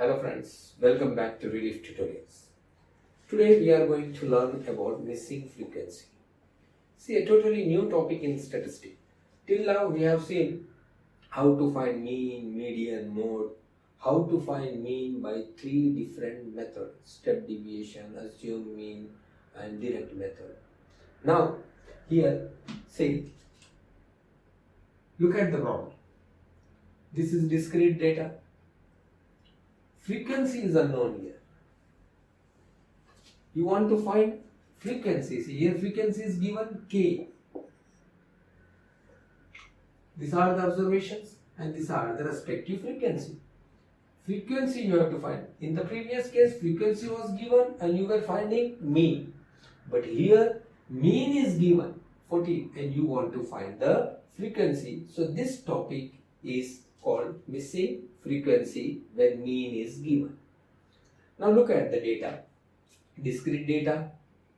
Hello friends, welcome back to Relief Tutorials. Today we are going to learn about missing frequency. See, a totally new topic in statistics. Till now we have seen how to find mean, median, mode, how to find mean by three different methods: step deviation, assumed mean and direct method. Now here, see, look at the problem. This is discrete data. Frequency is unknown here. You want to find frequency. See, here frequency is given K. These are the observations and these are the respective frequency. Frequency you have to find. In the previous case, frequency was given and you were finding mean. But here, mean is given 14 and you want to find the frequency. So this topic is called missing frequency when mean is given. Now look at the data. Discrete data,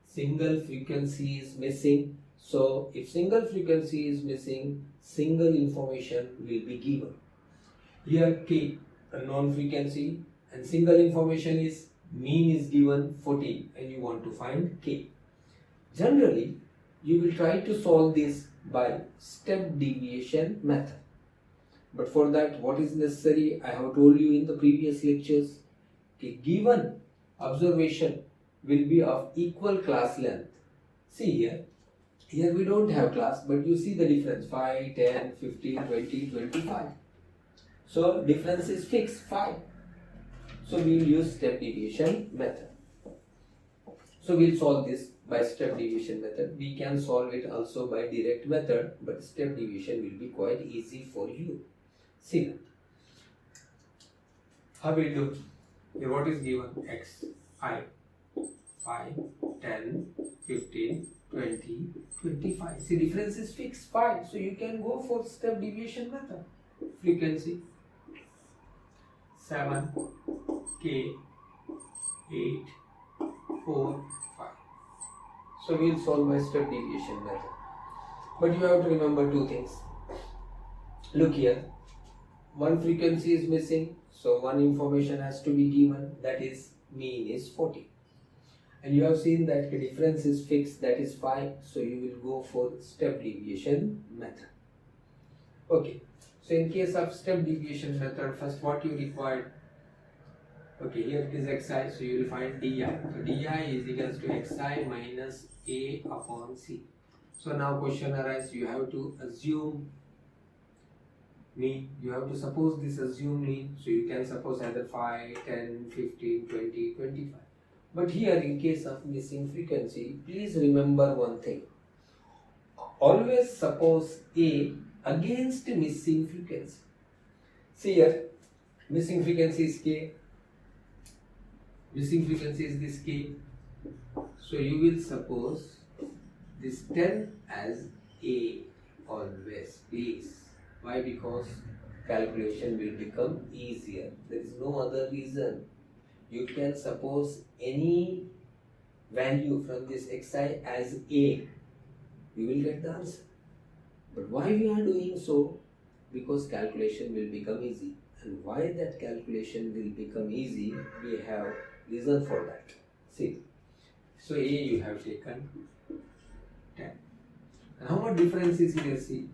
single frequency is missing. So if single frequency is missing, single information will be given. Here K, unknown frequency, and single information is mean is given 14 and you want to find K. Generally, you will try to solve this by step deviation method. But for that, what is necessary? I have told you in the previous lectures, a given observation will be of equal class length. See here we don't have class, but you see the difference, 5, 10, 15, 20, 25. So difference is fixed, 5. So we will use step deviation method. So we will solve this by step deviation method. We can solve it also by direct method, but step deviation will be quite easy for you. See, how we do? Here what is given? X, I, 5, 10, 15, 20, 25. See, difference is fixed, 5. So you can go for step deviation method. Frequency 7, K, 8, 4, 5. So we will solve by step deviation method. But you have to remember two things. Look here. One frequency is missing, so one information has to be given, that is mean is 40. And you have seen that the difference is fixed, that is 5, so you will go for step deviation method. Okay, so in case of step deviation method, first what you require? Okay, here it is xi, so you will find di. So di is equals to xi minus a upon c. So now question arises, you have to assume mean. You have to suppose this assumed mean, so you can suppose either 5, 10, 15, 20, 25. But here in case of missing frequency, please remember one thing. Always suppose A against missing frequency. See here, missing frequency is K. Missing frequency is this K. So you will suppose this 10 as A always, please. Why? Because calculation will become easier. There is no other reason. You can suppose any value from this xi as A. You will get the answer. But why we are doing so? Because calculation will become easy. And why that calculation will become easy, we have reason for that. See. So A you have taken 10. And how much difference is here? See,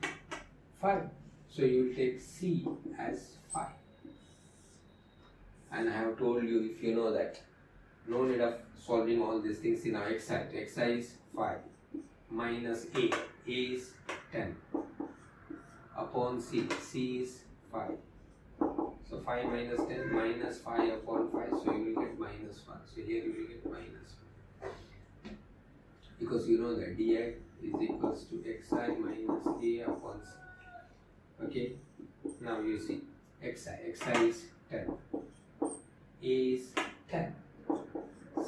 5. So you will take C as 5. And I have told you, if you know that, no need of solving all these things in our xi. Xi is 5 minus A. A is 10 upon C. C is 5. So 5 minus 10 minus 5 upon 5. So you will get minus 1. So here you will get minus 1. Because you know that di is equals to xi minus A upon C. Okay, now you see xi is 10, A is 10,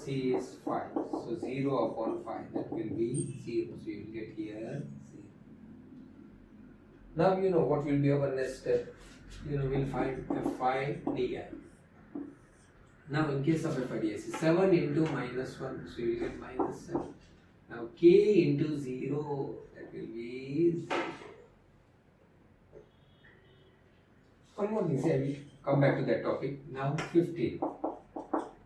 C is 5, so 0 upon 5, that will be 0, so you will get here 0. Now you know what will be our next step. You know, we'll find fi di. Now in case of fi di, 7 into minus 1, so you will get minus 7. Now k into 0, that will be 0. One more thing, say come back to that topic. Now 15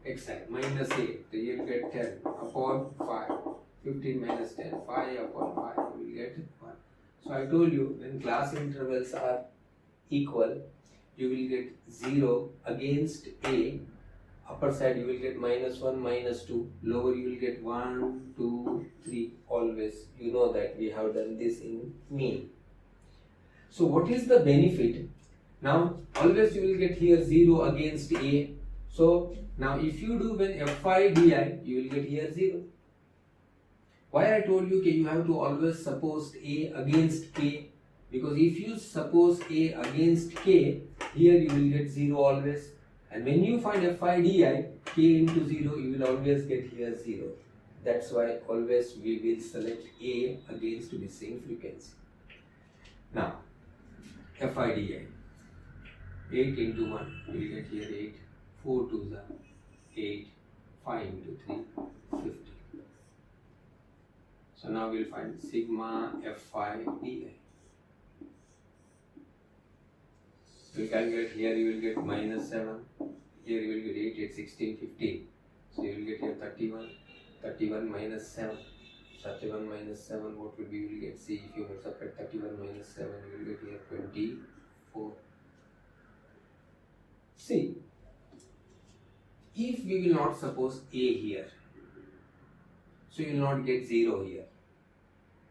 xi minus 8, so you will get 10 upon 5. 15 minus 10, 5 upon 5, you will get 1. So I told you, when class intervals are equal, you will get 0 against a. Upper side you will get -1, -2. Lower you will get 1, 2, 3. Always. You know that we have done this in mean. So what is the benefit? Now always you will get here 0 against a. So now if you do when fi di, you will get here 0. Why I told you you have to always suppose a against k? Because if you suppose a against k, here you will get 0 always. And when you find fi di, k into 0, you will always get here 0. That's why always we will select a against missing frequency. Now, fi di, 8 into 1, you will get here 8, 4 2s are 8, 5 into 3, 50. So now we will find sigma fi di. You calculate here, you will get -7, here you will get 8, 8, 16, 15. So you will get here 31, 31 minus 7. 31 minus 7, what will be? You will get, see, if you subtract 31 minus 7, you will get here 24. See, if we will not suppose a here, so you will not get 0 here.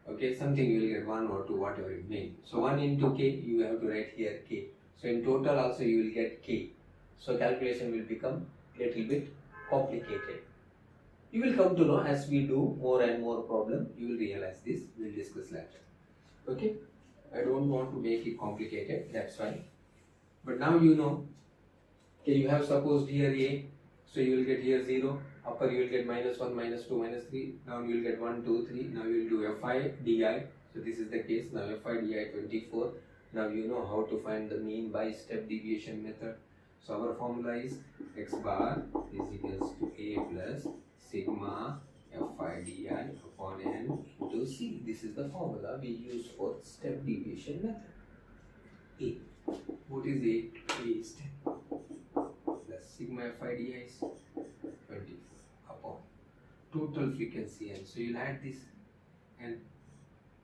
Okay, something you will get 1 or 2, whatever it may. So 1 into k, you have to write here k. So in total also you will get k. So calculation will become a little bit complicated. You will come to know as we do more and more problem, you will realize this. We will discuss later. Okay, I don't want to make it complicated, that's why. But now you know, okay, you have supposed here a, so you will get here 0. Upper you will get -1, -2, -3. Down you will get 1, 2, 3. Now you will do fi di. So this is the case. Now fi di 24. Now you know how to find the mean by step deviation method. So our formula is x bar is equals to a plus sigma fi di upon n into c. This is the formula we use for step deviation method. A. What is A? A is 10 plus sigma fi di is 24 upon total frequency n. So you'll add this n.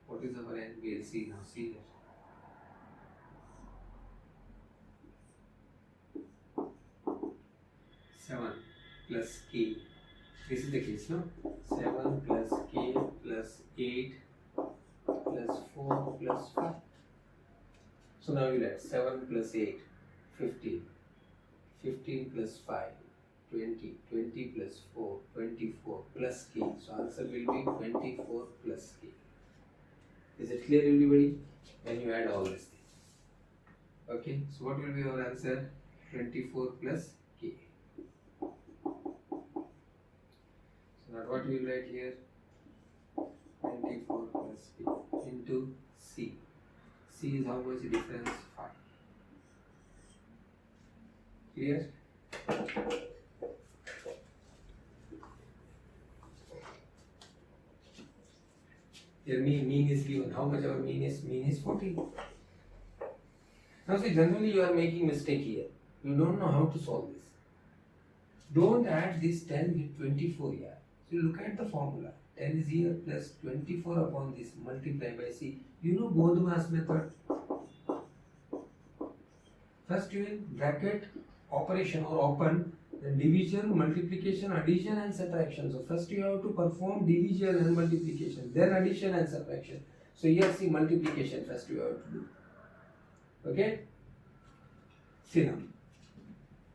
What is our n? We'll see now. See that. 7 plus k. This is the case, no? 7 plus k plus 8 plus 4 plus 5. So now you add 7 plus 8, 15. 15 plus 5, 20. 20 plus 4, 24 plus k. So answer will be 24 plus k. Is it clear, everybody? When you add all these things. Okay, so what will be our answer? 24 plus k. So now what we will write here? 24 plus k into c. C is how much difference? 5. Clear? Here mean is given. How much our mean is? Mean is 14. Now see, generally you are making mistake here. You don't know how to solve this. Don't add this 10 with 24 here. So look at the formula. 10 is here plus 24 upon this multiply by c. You know Bodmas method. First you will bracket operation or open, then division, multiplication, addition and subtraction. So first you have to perform division and multiplication, then addition and subtraction. So here see multiplication first you have to do. Okay? See now.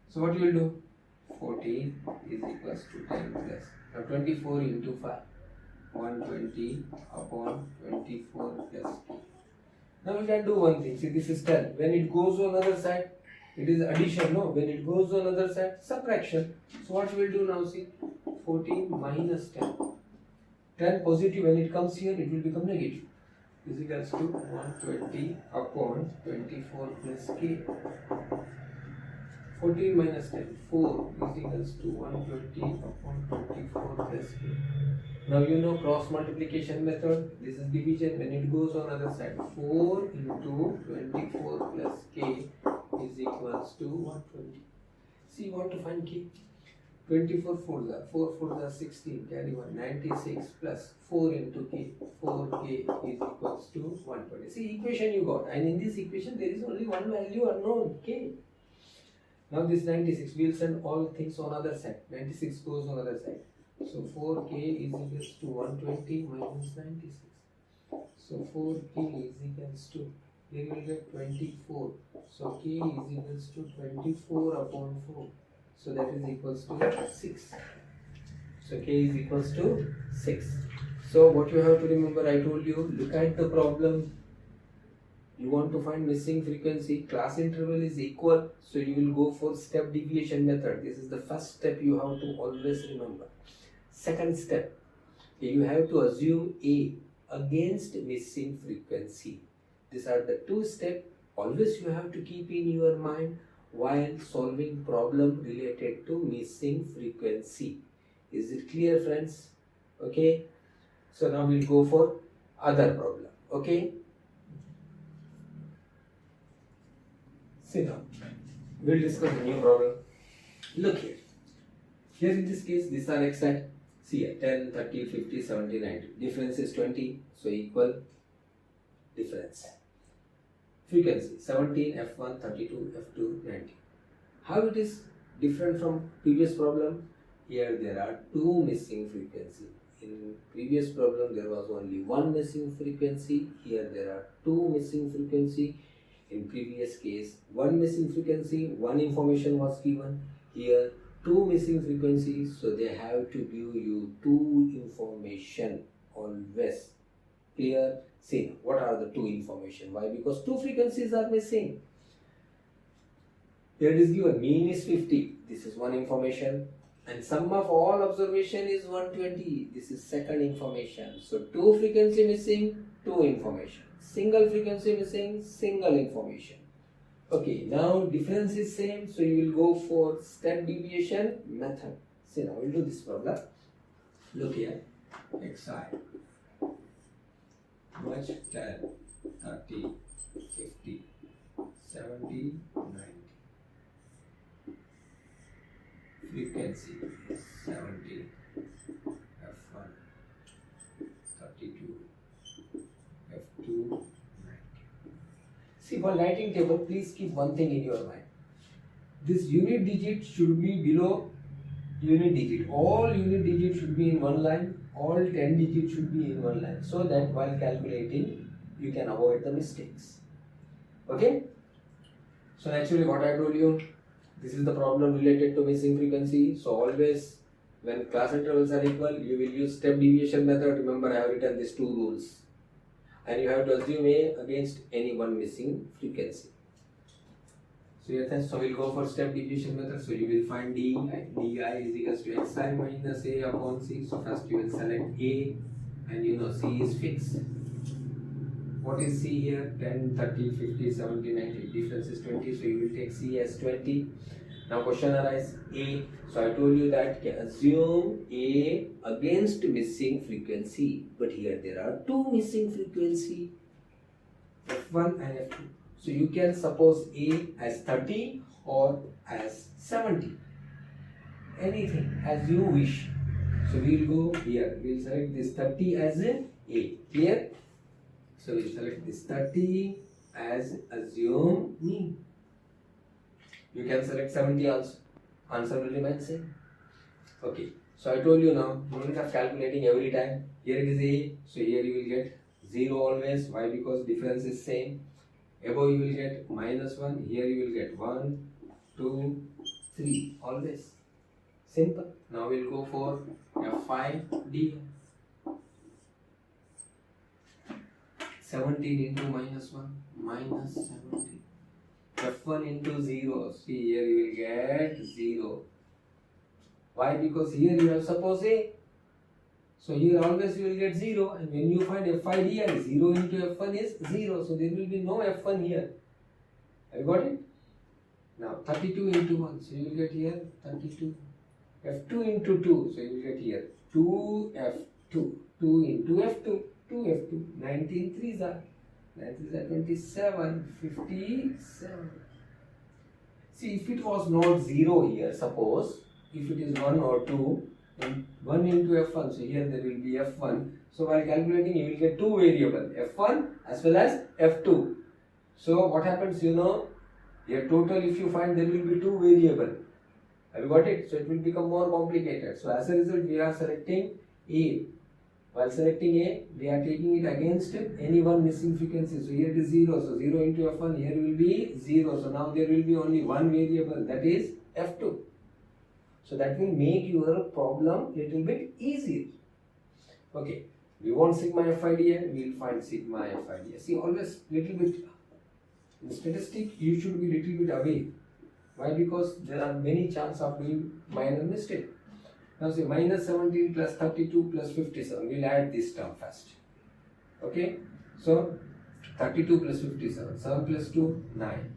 So what you will do? 14 is equals to 10 plus. Now 24 into 5. 120 upon 24 plus k. Now we can do one thing. See, this is 10. When it goes on other side, it is addition, no? When it goes on other side, subtraction. So what we will do now, see, 14 minus 10. 10 positive, when it comes here, it will become negative. Is equals to 120 upon 24 plus k. 14 minus 10, 4 is equals to 120 upon 24 plus k. Now you know cross multiplication method. This is division. When it goes on other side, 4 into 24 plus k is equals to 120. See, you want to find k. 24 4s are 4 4s are 16, carry 1, 96 plus 4 into k. 4k is equals to 120. See, equation you got, and in this equation there is only one value unknown, k. Now this 96, we'll send all things on other side. 96 goes on other side. So 4k is equals to 120 minus 96. So 4k is equals to, here you will get 24. So k is equals to 24 upon 4. So that is equals to 6. So k is equals to 6. So what you have to remember, I told you, look at the problem. You want to find missing frequency, class interval is equal, so you will go for step deviation method. This is the first step you have to always remember. Second step, you have to assume A against missing frequency. These are the two steps always you have to keep in your mind while solving problem related to missing frequency. Is it clear, friends? Okay. So now we'll go for other problem. Okay. See now, we'll discuss a new problem. Look here. Here in this case, these are exact. See here, 10, 30, 50, 70, 90. Difference is 20, so equal difference. Frequency, 17, F1, 32, F2, 90. How it is different from previous problem? Here there are two missing frequency. In previous problem, there was only one missing frequency. Here there are two missing frequency. In previous case, one missing frequency, one information was given. Here, two missing frequencies, so they have to give you two information always. Clear? See, what are the two information? Why? Because two frequencies are missing. Here it is given, mean is 50. This is one information. And sum of all observation is 120. This is second information. So, two frequency missing, two information. Single frequency missing, single information. Okay, now difference is same, so you will go for step deviation method. See, now we'll do this problem. Look here, xi, much 10, 30, 50, 70, 90. Frequency is 70, F1, 32, F2, 90. See, while writing table, please keep one thing in your mind. This unit digit should be below unit digit. All unit digits should be in one line. All 10 digits should be in one line. So that while calculating, you can avoid the mistakes. Okay? So naturally what I told you, this is the problem related to missing frequency. So always when class intervals are equal, you will use step deviation method. Remember, I have written these two rules. And you have to assume A against any one missing frequency. So here, so we'll go for step deviation method. So you will find di is equals to xi minus A upon C. So first you will select A, and you know C is fixed. What is C here? 10, 30, 50, 70, 90. Difference is 20. So you will take C as 20. Now question arises A. So I told you that assume A against missing frequency. But here there are two missing frequency, F1 and F2. So you can suppose A as 30 or as 70. Anything as you wish. So we will go here. We will select this 30 as A. Clear? So we will select this 30 as assume me. You can select 70 also. Answer will remain same. Okay. So I told you now, you don't have calculating every time. Here it is A. So here you will get 0 always. Why? Because difference is same. Above you will get -1. Here you will get 1, 2, 3. Always. Simple. Now we will go for F5D. 17 into -1, -17. F1 into 0. See, here you will get 0. Why? Because here you have suppose A. So here always you will get 0, and when you find F5 here, 0 into F1 is 0. So there will be no F1 here. Have you got it? Now 32 into 1. So you will get here 32. F2 into 2. So you will get here 2F2. 2 into F2. 2F2. 19 3s are. 9 3s are 27. 57. See, if it was not 0 here, suppose if it is 1 or 2, then 1 into f1, so here there will be f1. So while calculating, you will get two variables, f1 as well as f2. So what happens, you know, here total if you find there will be two variables. Have you got it? So it will become more complicated. So as a result, we are selecting A. While selecting A, we are taking it against any one missing frequency. So here it is 0. So 0 into f1, here will be 0. So now there will be only one variable, that is f2. So that will make your problem little bit easier. Okay, we want sigma FIDA, we will find sigma FIDA. See, always little bit, in statistics you should be little bit away. Why? Because there are many chances of doing minor mistake. Now say minus 17 plus 32 plus 57. We will add this term first. Okay. So 32 plus 57. 7 plus 2, 9.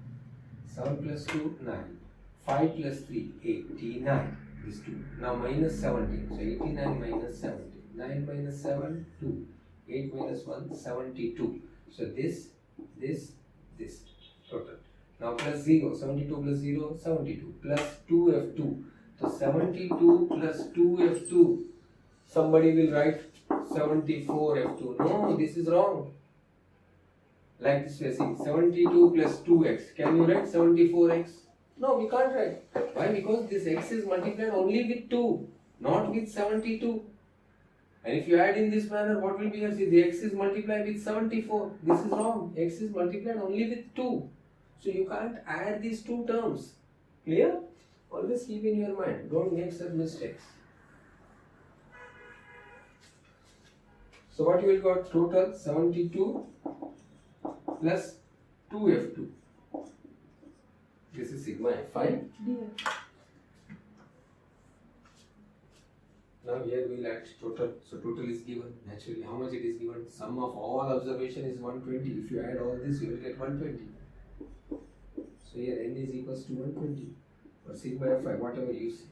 7 plus 2, 9. 5 plus 3, 89. These two. Now minus 17. So 89 minus 17. 9 minus 7, 2. 8 minus 1, 72. So this, total. Now plus 0, 72 plus 0, 72, plus 2f2. So 72 plus 2f2. Somebody will write 74f2. No, this is wrong. Like this way, see, 72 plus 2x. Can you write 74x? No, we can't write. Why? Because this x is multiplied only with 2, not with 72. And if you add in this manner, what will be here? See, the x is multiplied with 74. This is wrong. X is multiplied only with 2. So you can't add these two terms. Clear? Always keep in your mind. Don't make such mistakes. So what you will got? Total 72 plus 2f2. This is sigma f5. Now here we will add total. So total is given. Naturally, how much it is given? Sum of all observation is 120. If you add all this, you will get 120. So here n is equals to 120 or sigma f5, whatever you say.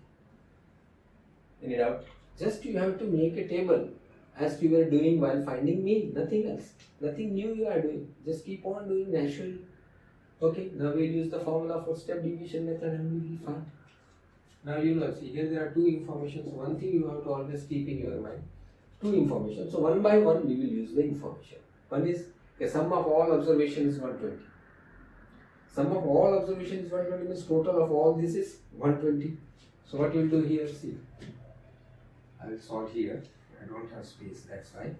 Any doubt? Just you have to make a table as you were doing while finding mean, nothing else. Nothing new you are doing. Just keep on doing naturally. Okay, now we'll use the formula for step deviation method and we will find. Now you know, see here there are two informations. One thing you have to always keep in your mind. Two information. So one by one we will use the information. One is the sum of all observation is 120. Sum of all observation is 120 means total of all this is 120. So what you will do here, see. I will sort here. I don't have space, that's why.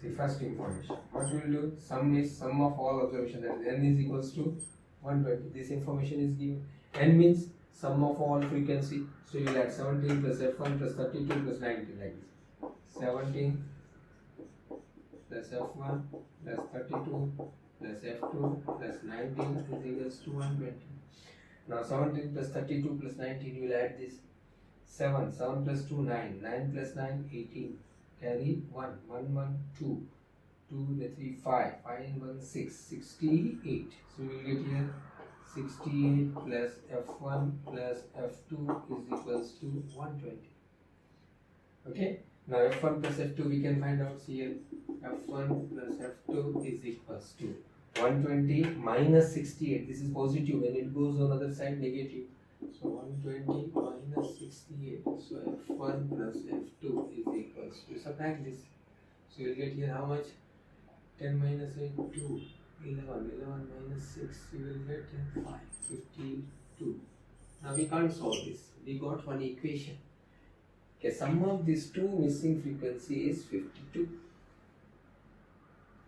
See, first information. What we will do? Sum is sum of all observation, that is n is equals to 120. This information is given. N means sum of all frequency. So you will add 17 plus f1 plus 32 plus 19 like this. 17 plus f1 plus 32 plus f2 plus 19 is equals to 120. Now 17 plus 32 plus 19, you will add this. 7 plus 2, 9. 9 plus 9, 18. Carry 1. 1, 1, 2. 2, 3, 5. 5 and 1, 6. 68. So we will get here 68 plus f1 plus f2 is equals to 120. Okay. Now f1 plus f2 we can find out here. f1 plus f2 is equals to 120 minus 68. This is positive. When it goes on other side, negative. So 120 minus 68. So f1 plus f2 is equals to, subtract this. So you will get here how much? 10 minus 8, 2. 11. 11 minus 6, you will get 5. 52. Now we can't solve this. We got one equation. Okay, sum of these two missing frequency is 52.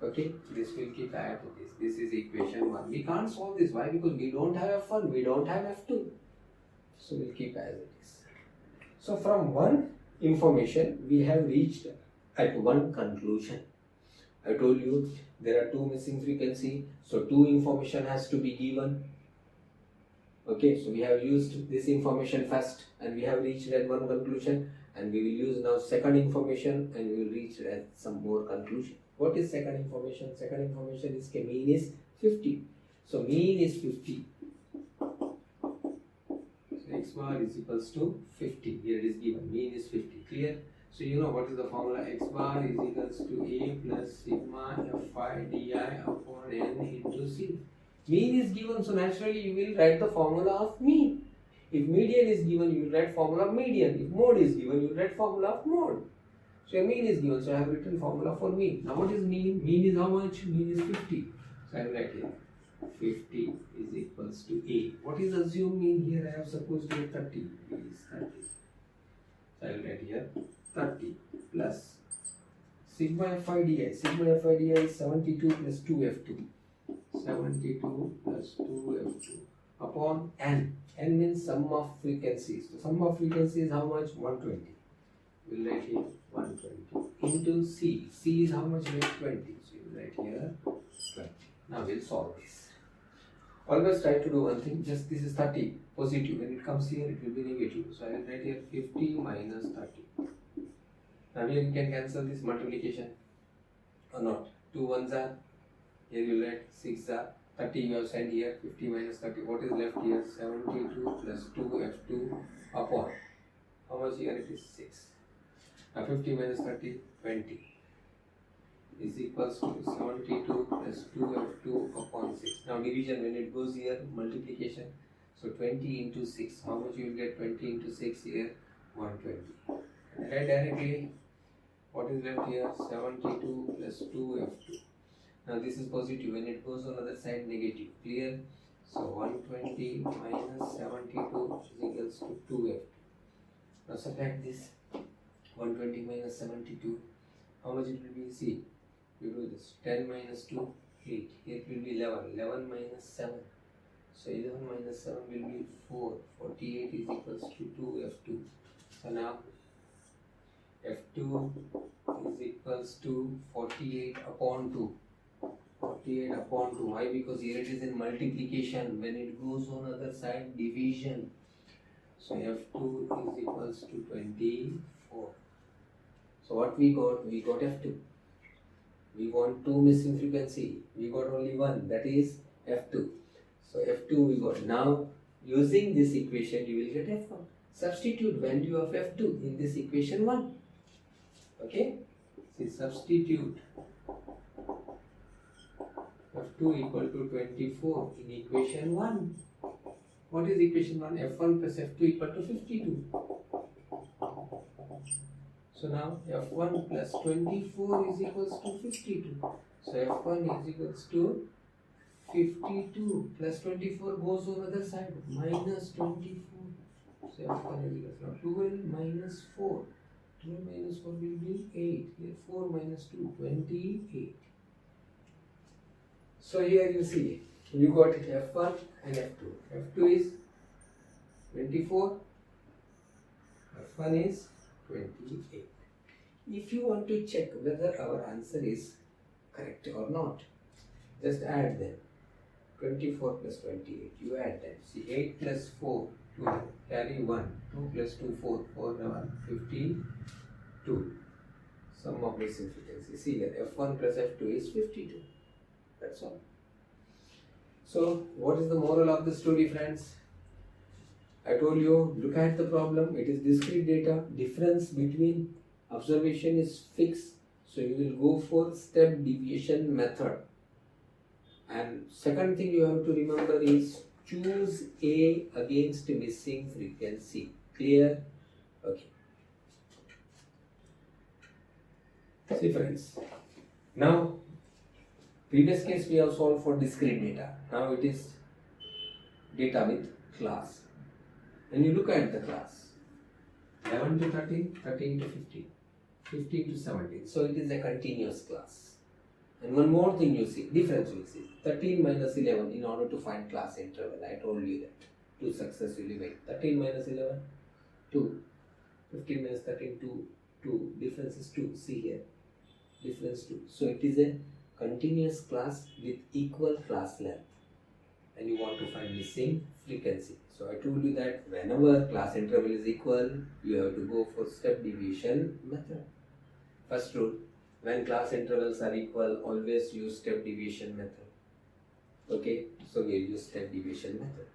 Okay, this will keep add to this. This is equation 1. We can't solve this. Why? Because we don't have f1, we don't have f2. So we'll keep as it is. So from one information, we have reached at one conclusion. I told you there are two missing frequency. So two information has to be given. Okay, so we have used this information first and we have reached at one conclusion, and we will use now second information and we will reach at some more conclusion. What is second information? Second information is mean is 50. So mean is 50. So x bar is equals to 50. Here it is given. Mean is 50. Clear? So you know what is the formula? X bar is equals to A plus sigma f5 di upon n into C. Mean is given, so naturally you will write the formula of mean. If median is given, you will write formula of median. If mode is given, you will write formula of mode. So your mean is given, so I have written formula for mean. Now what is mean? Mean is how much? Mean is 50. So I will write here 50 is equals to A. What is assumed mean here? I have supposed to be 30. It is 30. So I will write here 30 plus sigma FIDI. Sigma FIDI is 72 plus 2F2. 72 plus 2F2 upon N. N means sum of frequencies. So sum of frequencies is how much? 120. We will write here 120 into C. C is how much? 20. So you will write here 20. Now we will solve this. Always try to do one thing. Just this is 30 positive. When it comes here, it will be negative. So I will write here 50 minus 30. Now here you can cancel this multiplication or not. 2 ones are. Here you write 6 are. 30 you have sent here. 50 minus 30. What is left here? 72 plus 2F2 upon. How much here it is? 6. Now 50 minus 30, 20 is equals to 72 plus 2F2 upon 6. Now division, when it goes here, multiplication. So 20 into 6. How much you will get? 20 into 6 here? 120. And write directly what is left here? 72 plus 2F2. Now this is positive. When it goes on other side, negative. Clear? So 120 minus 72 is equals to 2F2. Now subtract this. 120 minus 72. How much it will be? See, you do this. 10 minus 2, 8. Here it will be 11. 11 minus 7. So 11 minus 7 will be 4. 48 is equals to 2F2. So now F2 is equals to 48 upon 2. 48 upon 2. Why? Because here it is in multiplication. When it goes on other side, division. So F2 is equals to 24. So what we got? We got F2. We want 2 missing frequency. We got only 1. That is F2. So F2 we got. Now using this equation you will get F1. Substitute value of F2 in this equation 1. Okay? See, substitute F2 equal to 24 in equation 1. What is equation 1? F1 plus F2 equal to 52. So now F1 plus 24 is equals to 52. So F1 is equals to 52 plus 24 goes on other side, minus 24. So F1 is equals now 12 minus 4. 12 minus 4 will be 8. Here 4 minus 2, 28. So here you see, you got F1 and F2. F2 is 24. F1 is 28. If you want to check whether our answer is correct or not, just add them. 24 plus 28, you add them. See, 8 plus 4, 2, carry 1. 2 plus 2, 4, 4, 1, 52. Sum of missing frequency. See here, F1 plus F2 is 52. That's all. So, what is the moral of the story, friends? I told you, look at the problem. It is discrete data. Difference between observation is fixed. So, you will go for step deviation method. And second thing you have to remember is choose A against missing frequency. Clear? Okay. See, friends. Now, previous case we have solved for discrete data. Now it is data with class. When you look at the class, 11 to 13, 13 to 15, 15 to 17. So it is a continuous class. And one more thing you see, difference you see, 13 minus 11 in order to find class interval. I told you that to successfully make 13 minus 11, 2. 15 minus 13, 2. 2. Difference is 2. See here. Difference 2. So it is a continuous class with equal class length. And you want to find missing frequency. So I told you that whenever class interval is equal, you have to go for step deviation method. First rule, when class intervals are equal, always use step deviation method. Okay, so we'll use step deviation method.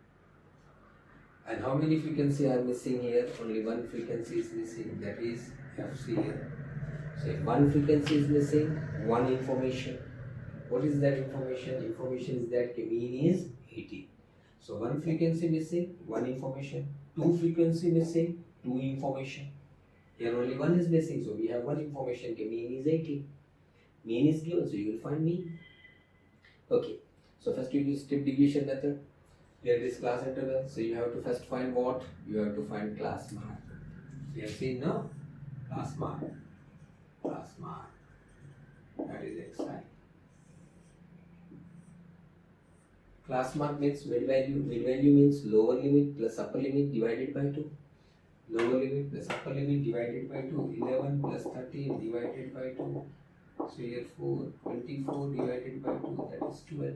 And how many frequencies are missing here? Only one frequency is missing, that is FC here. So if one frequency is missing, one information. What is that information? Information is that mean is 80. So one frequency missing, one information. Two frequency missing, two information. Here only one is missing, so we have one information. Mean is 80. Mean is given, so you will find mean. Okay. So first you use strip deviation method. Here this class interval. So you have to first find what? You have to find class mark. You have seen now? Class mark. Class mark. That is xi. Class mark means mid value. Mid value means lower limit plus upper limit divided by 2. Lower limit plus upper limit divided by 2. 11 plus 13 divided by 2. So here 4. 24 divided by 2. That is 12.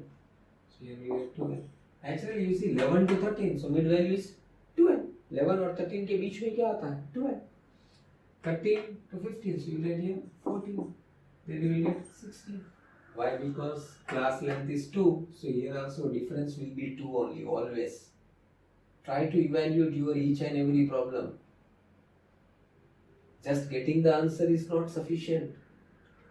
So here we get 12. Actually you see 11 to 13. So mid value is 12. 11 और 13 के बीच में क्या आता है? 12. 13 to 15. So you get here 14. Then you will get 16. Why? Because class length is 2. So here also difference will be 2 only, always. Try to evaluate your each and every problem. Just getting the answer is not sufficient.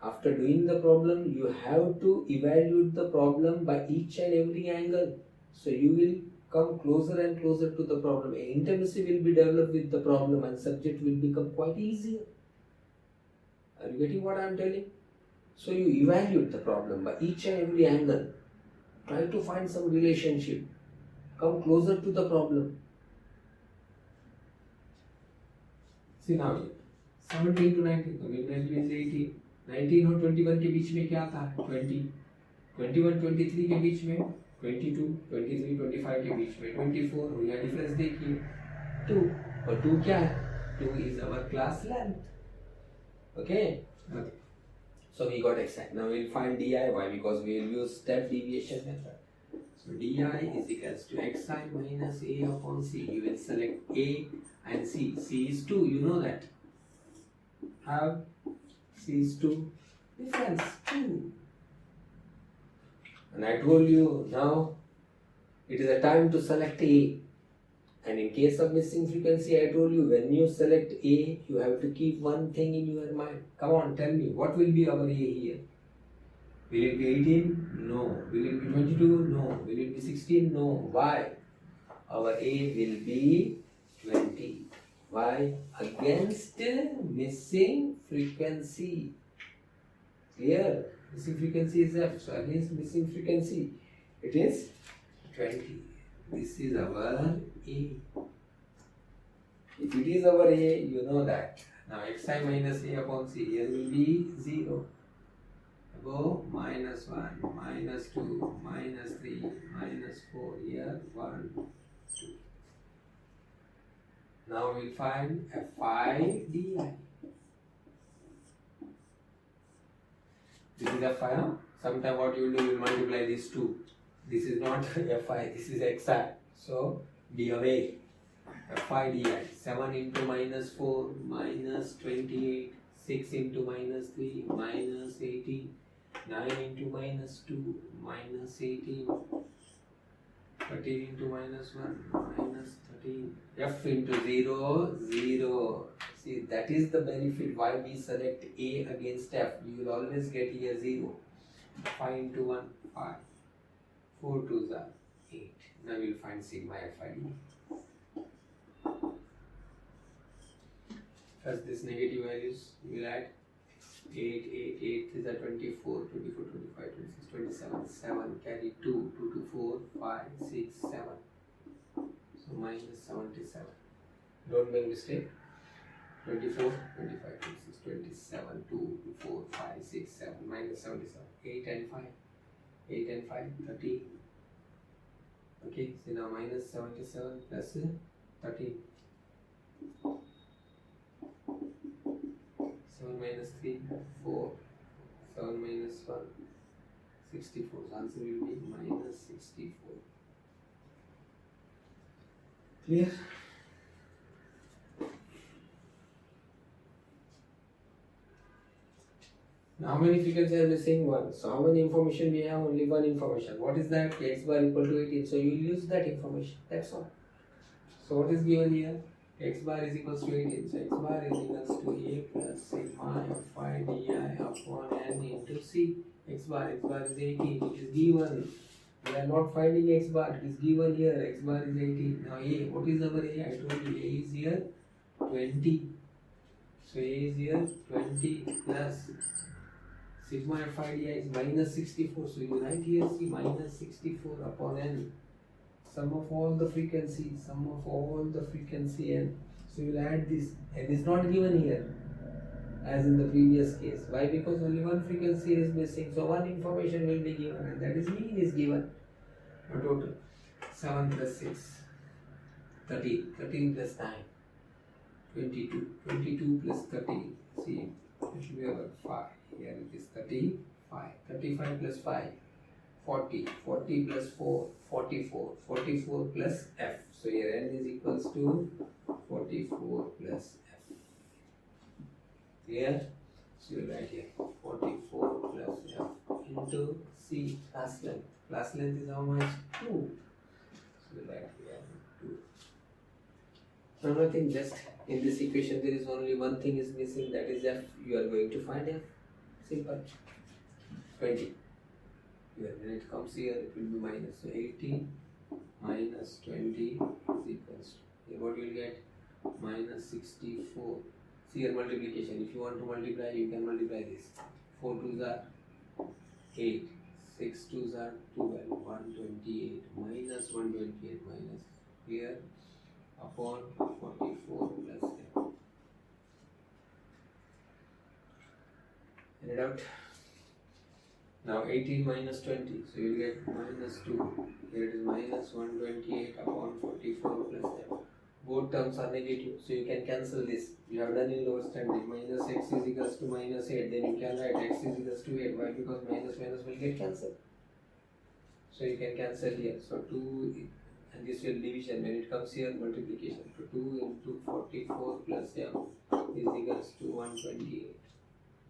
After doing the problem, you have to evaluate the problem by each and every angle. So you will come closer and closer to the problem. Intimacy will be developed with the problem and subject will become quite easier. Are you getting what I am telling? So you evaluate the problem by each and every angle. Try to find some relationship. Come closer to the problem. See now here. 17 to 19. So mid value is 18. 19 और 21 के बीच में क्या आता है? 20. 21, 23 के बीच में 22, 23, 25 के बीच में 24. और यहाँ डिफरेंस देखिए 2. और 2 क्या है? 2 is our class length. Okay? Okay. So we got exact. Now we'll find di. Why? Because we will use step deviation method. So di is equals to xi minus a upon c. You will select a and c. C is 2. You know that. Have c is 2. Difference 2. And I told you now it is a time to select a. And in case of missing frequency, I told you when you select A, you have to keep one thing in your mind. Come on, tell me, what will be our A here? Will it be 18? No. Will it be 22? No. Will it be 16? No. Why? Our A will be 20. Why? Against missing frequency. Clear? Missing frequency is F. So against missing frequency, it is 20. This is our A. If it is our A, you know that. Now xi minus a upon c, here will be 0. Above minus 1, minus 2, minus 3, minus 4, here 1, 2. Now we'll find fi di. This is fi. Sometime what you will do, you will multiply these two. This is not fi, this is xi. So be away. Fi di. 7 into minus 4 minus 28. 6 into minus 3 minus 18. 9 into minus 2 minus 18. 13 into minus 1 minus 13. F into 0, 0. See, that is the benefit why we select A against F. You will always get here 0. 5 into 1, 5. 4 2s are 8. Now we will find sigma Fi. First this negative values we will add 8, 8, 8 is 24, 24, 25, 26, 27, 7, carry 2, 2 to 4, 5, 6, 7. So minus 77. Don't make mistake. 24, 25, 26, 27, 2, 4, 5, 6, 7, minus 77. 8 and 5. 8 and 5, 30. Okay, so now minus 77 plus 30. 7 minus 3, 4. 7 minus 1, 64. So answer will be minus 64. Clear? Now how many frequencies are missing? 1. So how many information we have? Only one information. What is that? X bar equal to 18. So you will use that information. That's all. So what is given here? X bar is equals to 18. So X bar is equals to A plus sigma Fi di upon N into C. X bar is 18, it is given. We are not finding x bar, it is given here, x bar is 18. Now A, what is our A? I told you A is here 20. So A is here 20 plus sigma f I d I is minus 64. So you write here C minus 64 upon n. Sum of all the frequency n. So you will add this. N is not given here as in the previous case. Why? Because only one frequency is missing. So one information will be given, and that is mean is given. A total 7 plus 6, 13, 13 plus 9, 22, 22 plus 13. See, it should be about 5. Here it is 35, 35 plus 5, 40, 40 plus 4, 44, 44 plus f. So here n is equals to 44 plus f. Clear? So you write here 44 plus f into C, class length. Class length is how much? 2. So you write here 2. Now nothing, just in this equation there is only one thing is missing, that is f. You are going to find f. Simple. 20. Here, when it comes here, it will be minus. So 18 minus 20 is equals to, here what you will get? Minus 64. See your multiplication. If you want to multiply, you can multiply this. 4 2s are 8. 6 2s are 12. 128 minus 128 minus here upon 44 plus f. Add it out. Now 18 minus 20, so you will get minus 2. Here it is minus 128 upon 44 plus f. Both terms are negative, so you can cancel this. You have done in lower standard. Minus x is equals to minus 8. Then you can write x is equals to 8. Why? Because minus minus will get cancelled. So you can cancel here. So 2, and this will division. When it comes here, multiplication. So 2 into 44 plus f is equals to 128.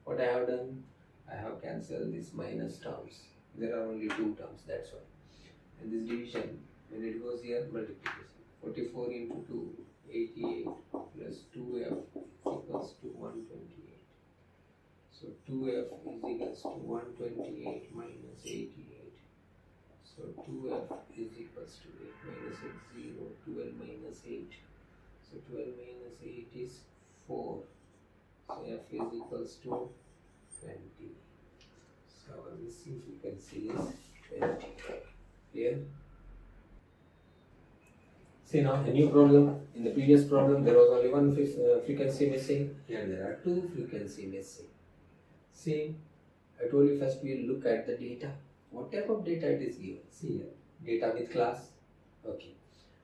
What I have done? I have cancelled this minus terms. There are only 2 terms, that's why. And this division, when it goes here, multiplication. 44 into 2, 88 plus 2f equals to 128. So 2f is equals to 128 minus 88. So 2f is equals to 8 minus 8, 0, 12 minus 8. So 12 minus 8 is 4. So f is equals to 20. So our missing frequency is 20. Clear? See now a new problem. In the previous problem there was only one frequency missing. Here there are 2 frequency missing. See, I told you first we will look at the data. What type of data it is given? See here, data with class. Okay.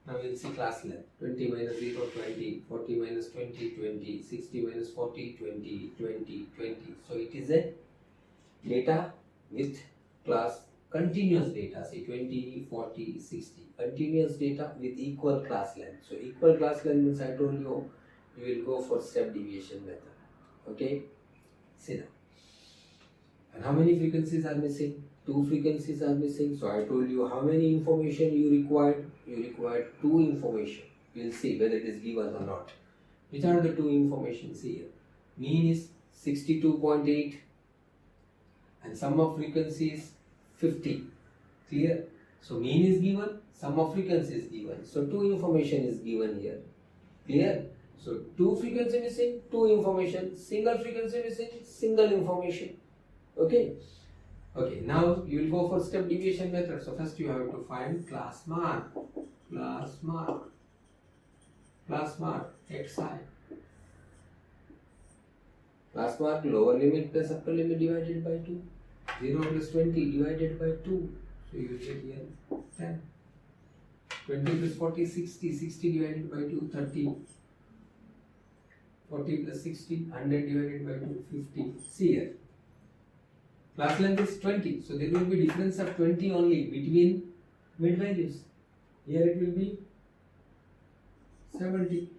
Now we will see class length. 20 minus 0, 20, 40 minus 20, 20, 60 minus 40, 20, 20, 20. So it is a data with class, continuous data, say 20, 40, 60. Continuous data with equal class length. So equal class length means I told you, you will go for step deviation method. Okay? See now. And how many frequencies are missing? 2 frequencies are missing. So I told you how many information you required. You required 2 information. We will see whether it is given or not. Which are the 2 informations here? Mean is 62.8 and sum of frequency is 50. Clear? So mean is given, sum of frequency is given. So 2 information is given here. Clear? So 2 frequency missing, 2 information. Single frequency missing, single information. Okay? Okay, now you will go for step deviation method. So first you have to find class mark. Class mark. Class mark xi. Class mark lower limit plus upper limit divided by 2. 0 plus 20 divided by 2. So you will get here 10. 20 plus 40, 60. 60 divided by 2, 30. 40 plus 60, 100 divided by 2, 50. See here. Class length is 20. So there will be difference of 20 only between mid values. Here it will be 70.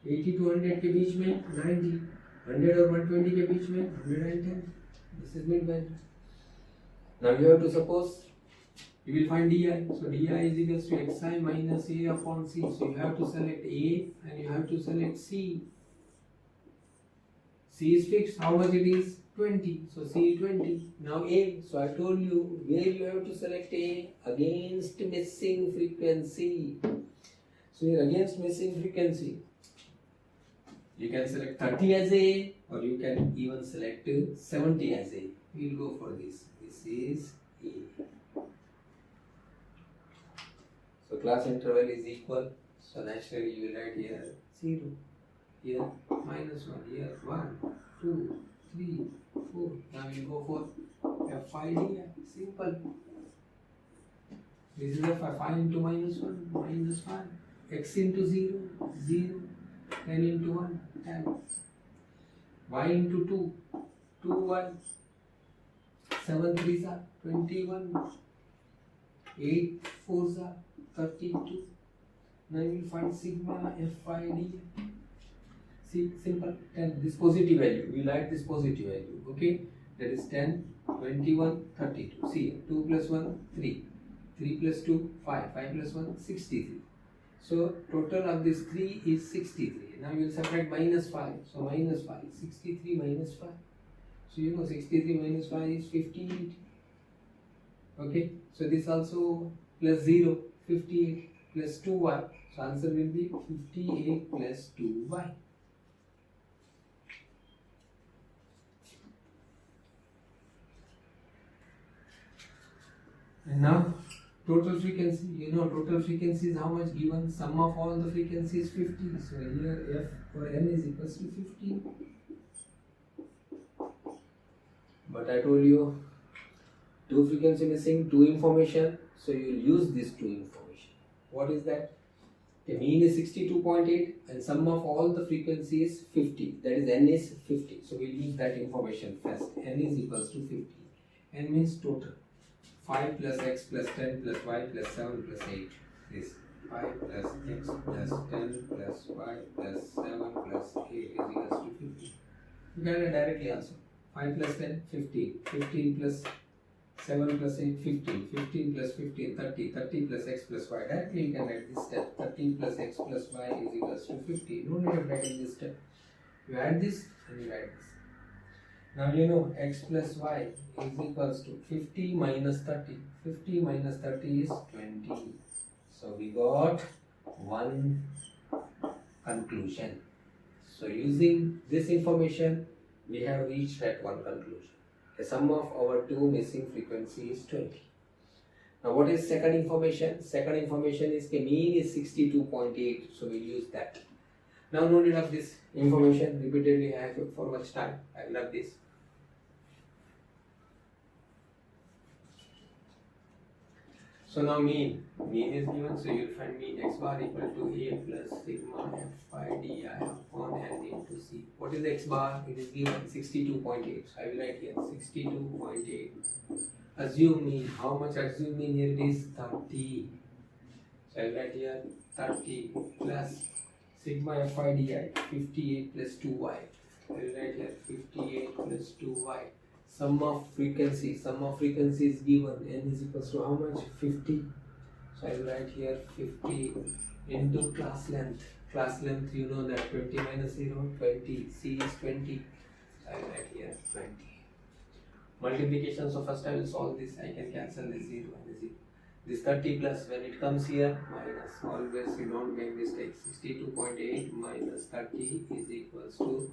80 to 100 के बीच में 90. 100 और 120 के बीच में 110. This is mid value. Now you have to suppose you will find di. So di is equals to xi minus a upon c. So you have to select a and you have to select c. C is fixed. How much it is? 20. So C 20. Now A. So I told you where you have to select A. Against missing frequency. So here against missing frequency, you can select 30 as A, or you can even select 70 as A. We'll go for this. This is A. So class interval is equal. So naturally you will write here 0. Here -1. Here 1, 2, 3, 4. Now we'll go for F5D. Simple. This is F5 into -1, -5. X into 0, 0. 10 into 1, 10. Y into 2, 2y. 7 3s are 21. 8 4s are 32. Now we will find sigma F5D. See, simple. 10. This positive value. We like this positive value. Okay. That is 10, 21, 32. See, 2 plus 1, 3. 3 plus 2, 5. 5 plus 1, 63. So total of this 3 is 63. Now you will subtract -5. So -5. 63 minus 5. So you know 63 minus 5 is 58. Okay. So this also plus 0. 58 plus 2y. So answer will be 58 plus 2y. And now total frequency, you know total frequency is how much given? Sum of all the frequencies is 50. So here F for n is equals to 50. But I told you two frequency missing, two information. So you will use this two information. What is that? The mean is 62.8 and sum of all the frequencies is 50. That is n is 50. So we will use that information first. N is equals to 50. N means total. 5 plus x plus 10 plus y plus 7 plus 8 is 5 plus x plus 10 plus y plus 7 plus 8 is equals to 50. You can directly answer. 5 plus 10, 15. 15 plus 7 plus 8, 15. 15 plus 15, 30. 30 plus x plus y. Directly you can write this step. 30 plus x plus y is equals to 50. No need of writing this step. You add this and you write this. Now you know x plus y is equals to 50 minus 30. 50 minus 30 is 20. So we got one conclusion. So using this information, we have reached at one conclusion. The sum of our two missing frequencies is 20. Now what is second information? Second information is the mean is 62.8. So we'll use that. Now no need of this information repeatedly. I have for much time. I will have this. So now mean is given. So you will find mean x bar equal to a plus sigma F5 di upon n into c. What is x bar? It is given 62.8. So I will write here 62.8. Assume mean. How much assume mean? Here it is 30. So I will write here 30 plus sigma F5 di 58 plus 2y. I will write here 58 plus 2y. Sum of frequency is given. N is equals to how much? 50. So I will write here 50 into class length. Class length, you know that 20 minus 0, 20. C is 20. So I will write here 20. Multiplication. So first I will solve this. I can cancel this 0 and 0. This 30 plus when it comes here minus. Always you don't make mistakes. 62.8 minus 30 is equals to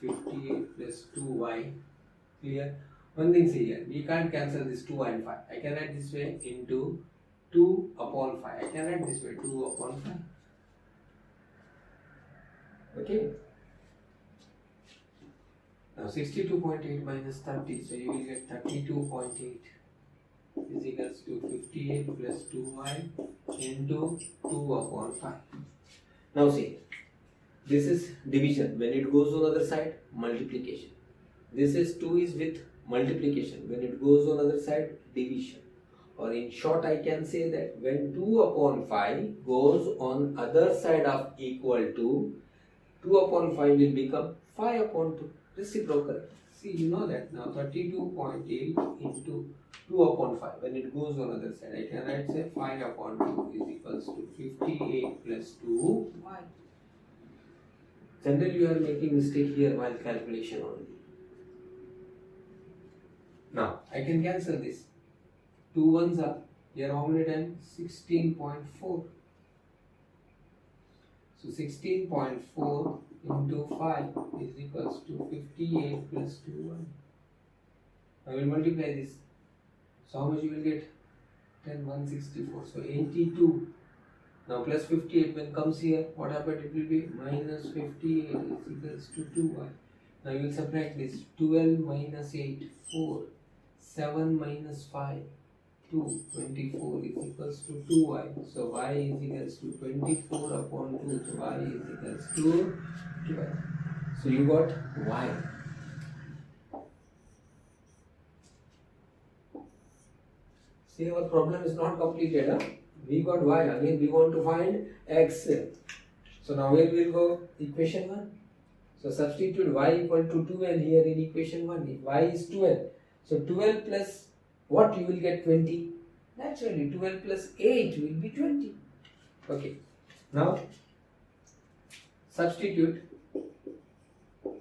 58 plus 2y. Clear? One thing see here, we can't cancel this 2 and 5. I can write this way into 2 upon 5. I can write this way 2 upon 5. Okay. Now 62.8 minus 30. So you will get 32.8 is equals to 58 plus 2y into 2 upon 5. Now see, this is division. When it goes on other side, multiplication. This is 2 is with multiplication. When it goes on other side, division. Or in short, I can say that when 2 upon 5 goes on other side of equal to, 2 upon 5 will become 5 upon 2. Reciprocal. See, you know that now 32.8 into 2 upon 5. When it goes on other side, I can write say 5 upon 2 is equals to 58 plus 2y. Generally you are making mistake here while calculation only. Now I can cancel this. 2 ones are here, how many times? 16.4. So 16.4 into 5 is equals to 58 plus 2 1. I will multiply this. So how much you will get? 10 164. So 82. Now plus 58 when comes here, what happened? It will be minus 58 is equals to 2y. Now you will subtract this. 12 minus 8, 4. 7 minus 5, 2. 24 is equals to 2y. So y is equals to 24 upon 2. So y is equals to 12. So you got y. See, our problem is not completed. Huh? We got y. Again we want to find x. So now where we will go? Equation 1. So substitute y equal to 12 here in equation 1. If y is 12. So 12 plus what you will get? 20. Naturally 12 plus 8 will be 20. Okay. Now substitute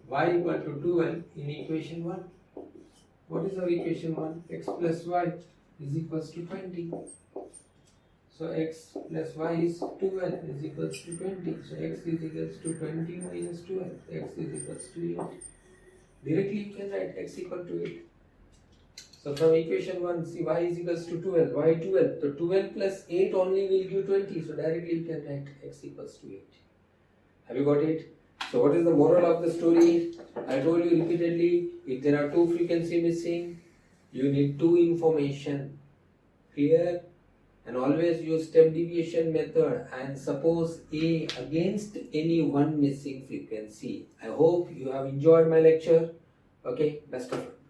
y equal to 12 in equation 1. What is our equation 1? X plus y is equals to 20. So x plus y is 12 is equals to 20. So x is equals to 20 minus 12. X is equals to 8. Directly you can write x equal to 8. So from equation 1, see y is equals to 12. Why 12? So 12 plus 8 only will give 20. So directly you can write x equals to 8. Have you got it? So what is the moral of the story? I told you repeatedly, if there are two frequency missing, you need two information. Clear? And always use step deviation method and suppose A against any one missing frequency. I hope you have enjoyed my lecture. Okay, best of luck.